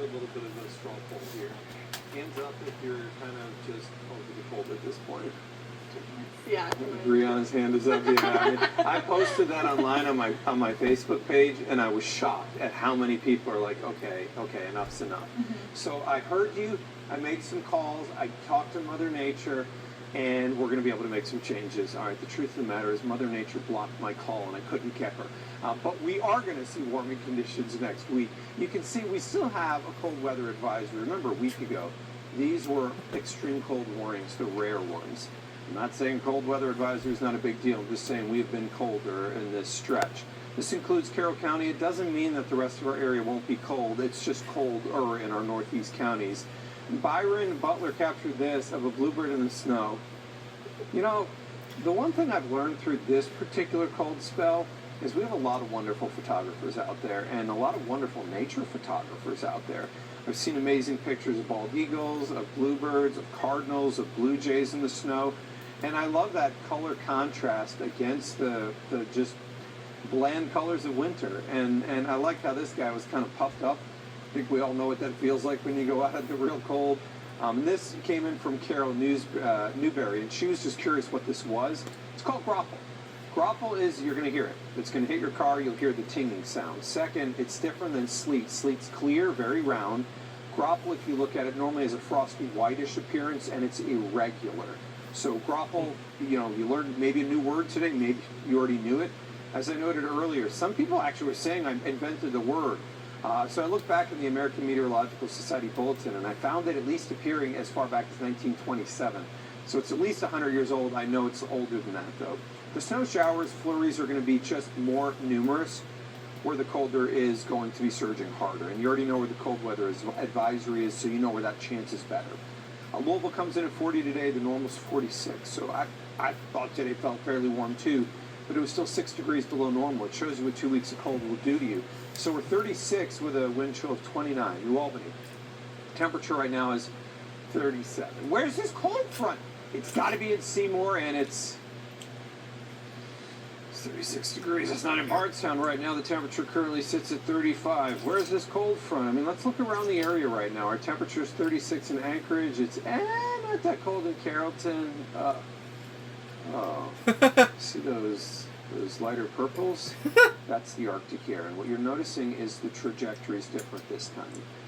a little bit of a straw poll here. Hands up if you're kind of just over the cold at this point. Yeah. Brianna's hand is up. Yeah, I mean, I posted that online on my Facebook page, and I was shocked at how many people are like, okay, enough's enough. Mm-hmm. So I heard you. I made some calls. I talked to Mother Nature, and we're going to be able to make some changes. All right. The truth of the matter is, Mother Nature blocked my call, and I couldn't get her. But we are going to see warming conditions next week. You can see we still have a cold weather advisory. Remember, a week ago, these were extreme cold warnings, the rare ones. I'm not saying cold weather advisory is not a big deal. I'm just saying we have been colder in this stretch. This includes Carroll County. It doesn't mean that the rest of our area won't be cold. It's just colder in our northeast counties. Byron and Butler captured this of a bluebird in the snow. You know, the one thing I've learned through this particular cold spell is we have a lot of wonderful photographers out there and a lot of wonderful nature photographers out there. I've seen amazing pictures of bald eagles, of bluebirds, of cardinals, of blue jays in the snow. And I love that color contrast against the just bland colors of winter. And I like how this guy was kind of puffed up. I think we all know what that feels like when you go out in the real cold. And this came in from Carol Newberry, and she was just curious what this was. It's called grapple. Grapple is, you're going to hear it. It's going to hit your car, you'll hear the tinging sound. Second, it's different than sleet. Sleet's clear, very round. Grapple, if you look at it, normally has a frosty whitish appearance, and it's irregular. So grapple, you know, you learned maybe a new word today, maybe you already knew it. As I noted earlier, some people actually were saying I invented the word. So I looked back in the American Meteorological Society Bulletin, and I found it at least appearing as far back as 1927. So it's at least 100 years old. I know it's older than that, though. The snow showers, flurries are going to be just more numerous. Where the colder is going to be surging harder. And you already know where the cold weather advisory is, so you know where that chance is better. Louisville comes in at 40 today. The normal's 46. So I thought today felt fairly warm, too. But it was still 6 degrees below normal. It shows you what 2 weeks of cold will do to you. So we're 36 with a wind chill of 29. New Albany. Temperature right now is 37. Where's this cold front? It's got to be in Seymour, and it's 36 degrees. It's not in Bardstown right now. The temperature currently sits at 35. Where's this cold front? I mean, let's look around the area right now. Our temperature is 36 in Anchorage. It's not that cold in Carrollton. See those lighter purples? That's the Arctic air. And what you're noticing is the trajectory is different this time.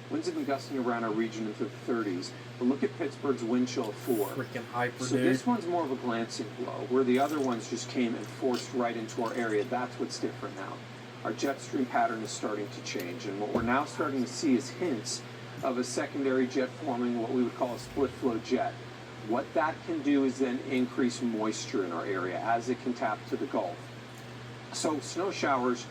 Winds have been gusting around our region into the 30s. But look at Pittsburgh's wind chill of 4. Freaking hyper, So dude. this one's more of a glancing blow, where the other ones just came and forced right into our area. That's what's different now. Our jet stream pattern is starting to change. And what we're now starting to see is hints of a secondary jet forming, what we would call a split flow jet. What that can do is then increase moisture in our area as it can tap to the Gulf. So snow showers,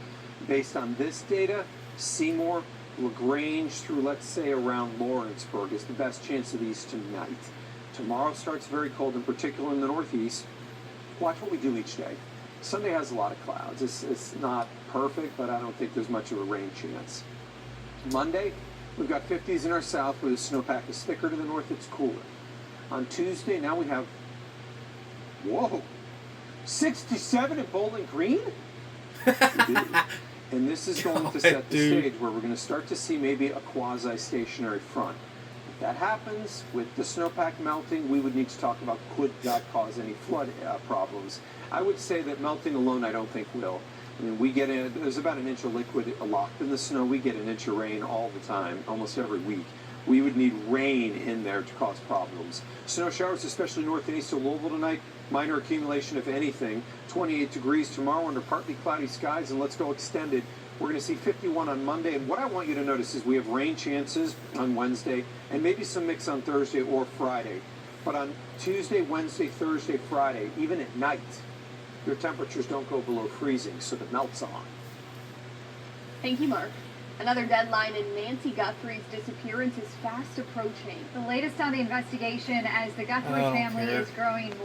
based on this data, Seymour, LaGrange through, let's say, around Lawrenceburg is the best chance of these tonight. Tomorrow starts very cold, in particular in the northeast. Watch what we do each day. Sunday has a lot of clouds. It's not perfect, but I don't think there's much of a rain chance. Monday, we've got 50s in our south where the snowpack is thicker to the north, it's cooler. On Tuesday, now we have, 67 at Bowling Green? We do. And this is going to set the stage where we're going to start to see maybe a quasi-stationary front. If that happens, with the snowpack melting, we would need to talk about could that cause any flood problems. I would say that melting alone I don't think will. I mean, there's about an inch of liquid locked in the snow. We get an inch of rain all the time, almost every week. We would need rain in there to cause problems. Snow showers, especially north and east of Louisville tonight. Minor accumulation, if anything. 28 degrees tomorrow under partly cloudy skies, and let's go extended. We're going to see 51 on Monday, and what I want you to notice is we have rain chances on Wednesday, and maybe some mix on Thursday or Friday. But on Tuesday, Wednesday, Thursday, Friday, even at night, your temperatures don't go below freezing, so the melt's on. Thank you, Mark. Another deadline in Nancy Guthrie's disappearance is fast approaching. The latest on the investigation as the Guthrie family is growing